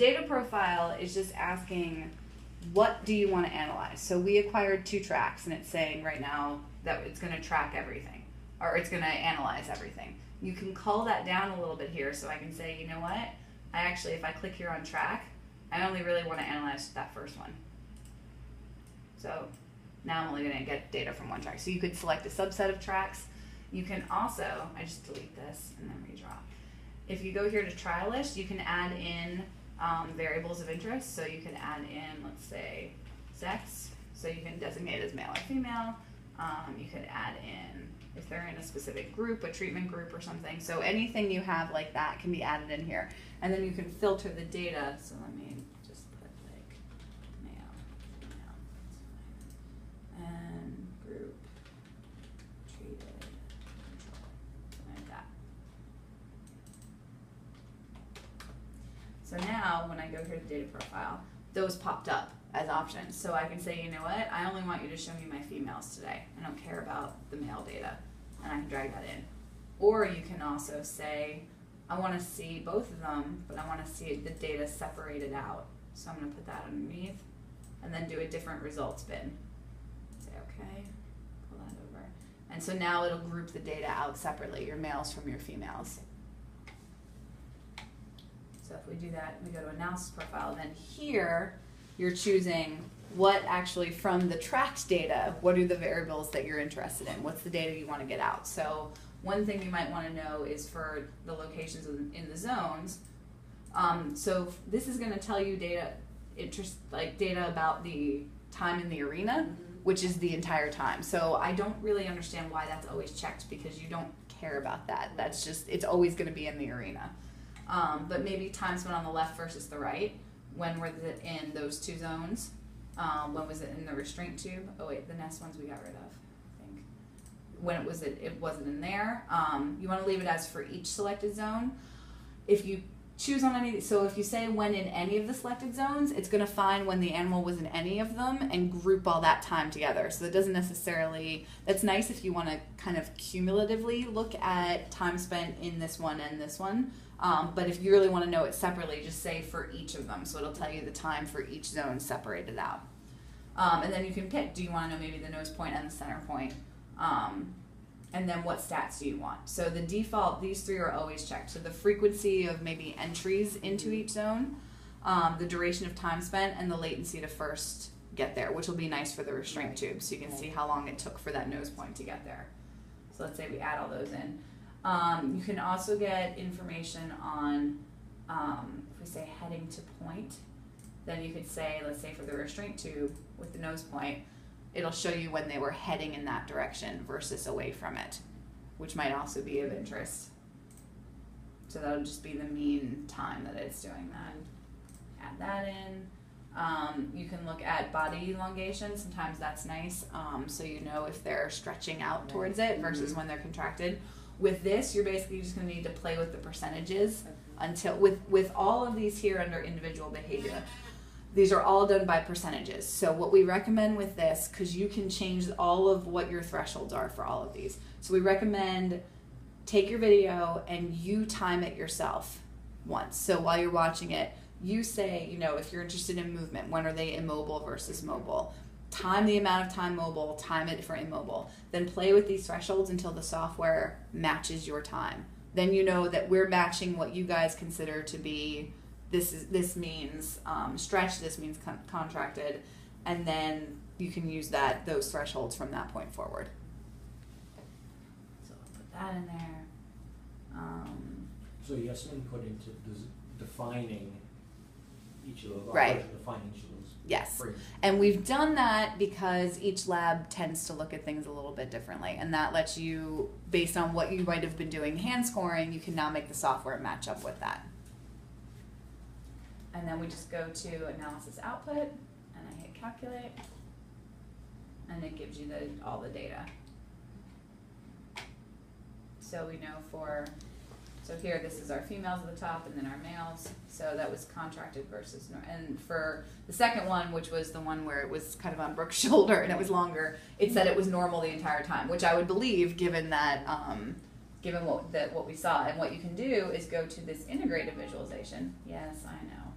Data profile is just asking, what do you want to analyze? So we acquired 2 tracks, and it's saying right now that it's going to track everything, or it's going to analyze everything. You can cull that down a little bit here, so I can say, you know what? I actually, if I click here on track, I only really want to analyze that first one. So now I'm only going to get data from one track. So you could select a subset of tracks. You can also, I just delete this and then redraw. If you go here to trial list, you can add in variables of interest. So you can add in, let's say, sex. So you can designate as male or female. You could add in, if they're in a specific group, a treatment group or something. So anything you have like that can be added in here. And then you can filter the data. So let me just put like male, female, that's fine. And group, treated, control, like that. So now when I go here to data profile, those popped up as options. So I can say, you know what, I only want you to show me my females today. I don't care about the male data. And I can drag that in. Or you can also say, I want to see both of them, but I want to see the data separated out. So I'm going to put that underneath and then do a different results bin. Say okay, pull that over. And so now it'll group the data out separately, your males from your females. So if we do that, we go to analysis profile, then here you're choosing what actually from the tracked data, what are the variables that you're interested in? What's the data you want to get out? So one thing you might want to know is for the locations in the zones. So this is going to tell you data about the time in the arena, which is the entire time. So I don't really understand why that's always checked, because you don't care about that. That's just, it's always going to be in the arena. But maybe time spent on the left versus the right. When were it in those 2 zones? When was it in the restraint tube? Oh wait, the nest ones we got rid of, I think. When it wasn't in there. You want to leave it as for each selected zone. If you choose on any, so if you say when in any of the selected zones, it's going to find when the animal was in any of them and group all that time together. So it doesn't necessarily, that's nice if you want to kind of cumulatively look at time spent in this one and this one. But if you really want to know it separately, just say for each of them. So it'll tell you the time for each zone separated out. And then you can pick, do you want to know maybe the nose point and the center point? And then what stats do you want? So the default, these 3 are always checked. So the frequency of maybe entries into each zone, the duration of time spent, and the latency to first get there, which will be nice for the restraint tube. So you can see how long it took for that nose point to get there. So let's say we add all those in. You can also get information on, if we say heading to point, then you could say, let's say for the restraint tube with the nose point, it'll show you when they were heading in that direction versus away from it, which might also be of interest. So that'll just be the mean time that it's doing that. Add that in. You can look at body elongation. Sometimes that's nice, so you know if they're stretching out towards it versus when they're contracted. With this, you're basically just going to need to play with the percentages until, with all of these here under individual behavior, these are all done by percentages. So what we recommend with this, because you can change all of what your thresholds are for all of these. So we recommend take your video and you time it yourself once. So while you're watching it, you say, you know, if you're interested in movement, when are they immobile versus mobile? Time the amount of time mobile, time it for immobile. Then play with these thresholds until the software matches your time. Then you know that we're matching what you guys consider to be, this means stretch, this means contracted, and then you can use those thresholds from that point forward. So I'll put that in there. So you have some input into defining each of those. Right. Defining each of those. Yes. Frames. And we've done that because each lab tends to look at things a little bit differently. And that lets you, based on what you might have been doing hand scoring, you can now make the software match up with that. And then we just go to analysis output, and I hit calculate, and it gives you all the data. So we know so here this is our females at the top and then our males. So that was contracted versus, and for the second one, which was the one where it was kind of on Brooke's shoulder and it was longer, it said it was normal the entire time, which I would believe given that, given what we saw. And what you can do is go to this integrated visualization. Yes, I know.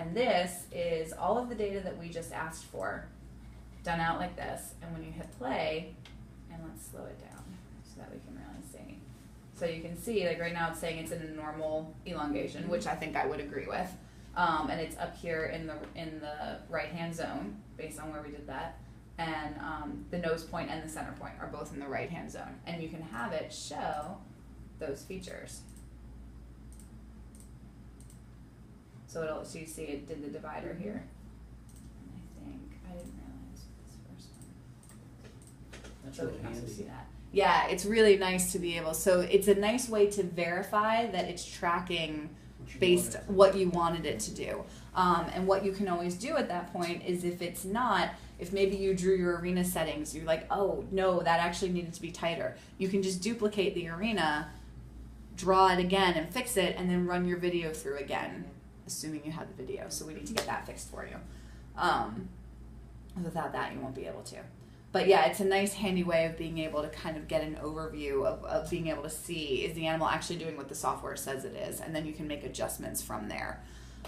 And this is all of the data that we just asked for, done out like this. And when you hit play, and let's slow it down so that we can really see. So you can see, like right now it's saying it's in a normal elongation, which I think I would agree with. And it's up here in the right-hand zone, based on where we did that. And the nose point and the center point are both in the right-hand zone. And you can have it show those features. So you see it did the divider here. And I didn't realize this first one. That's So we really can also handy. see that. Yeah, it's really nice to be able, so it's a nice way to verify that it's tracking based what you wanted it to do. And what you can always do at that point is if it's not, if maybe you drew your arena settings, you're like, oh no, that actually needed to be tighter. You can just duplicate the arena, draw it again and fix it, and then run your video through again, assuming you have the video. So we need to get that fixed for you. Without that, you won't be able to. But yeah, it's a nice handy way of being able to kind of get an overview of being able to see, is the animal actually doing what the software says it is? And then you can make adjustments from there.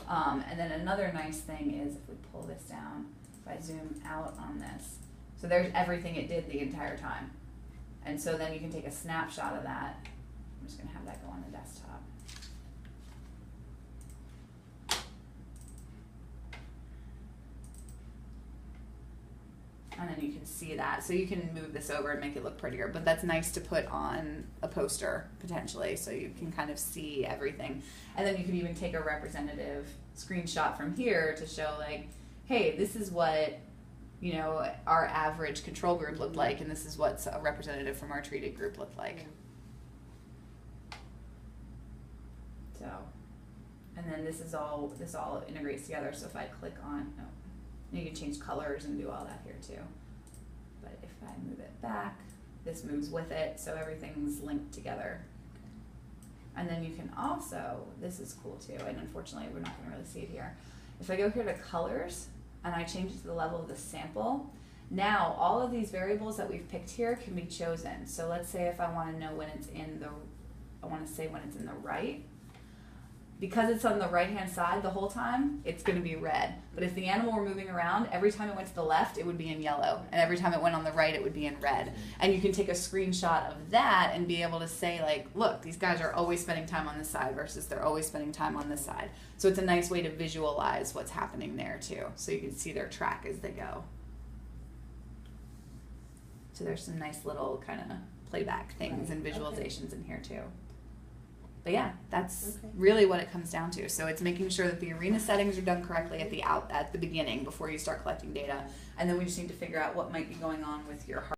And then another nice thing is if we pull this down, if I zoom out on this, so there's everything it did the entire time. And so then you can take a snapshot of that. I'm just gonna have that go on the desktop. And then you can see that. So you can move this over and make it look prettier, but that's nice to put on a poster potentially, so you can kind of see everything. And then you can even take a representative screenshot from here to show like, hey, this is what, you know, our average control group looked like, and this is what a representative from our treated group looked like. So, and then this all integrates together. So if I click on, you can change colors and do all that here too. But if I move it back, this moves with it, so everything's linked together. And then you can also, this is cool too, and unfortunately we're not gonna really see it here. If I go here to colors, and I change it to the level of the sample, now all of these variables that we've picked here can be chosen. So let's say if I wanna know when it's in the, I wanna say when it's in the right, because it's on the right-hand side the whole time, it's gonna be red. But if the animal were moving around, every time it went to the left, it would be in yellow. And every time it went on the right, it would be in red. And you can take a screenshot of that and be able to say like, look, these guys are always spending time on this side versus they're always spending time on this side. So it's a nice way to visualize what's happening there too. So you can see their track as they go. So there's some nice little kind of playback things and visualizations in here too. But yeah, that's really what it comes down to. So it's making sure that the arena settings are done correctly at the beginning before you start collecting data. And then we just need to figure out what might be going on with your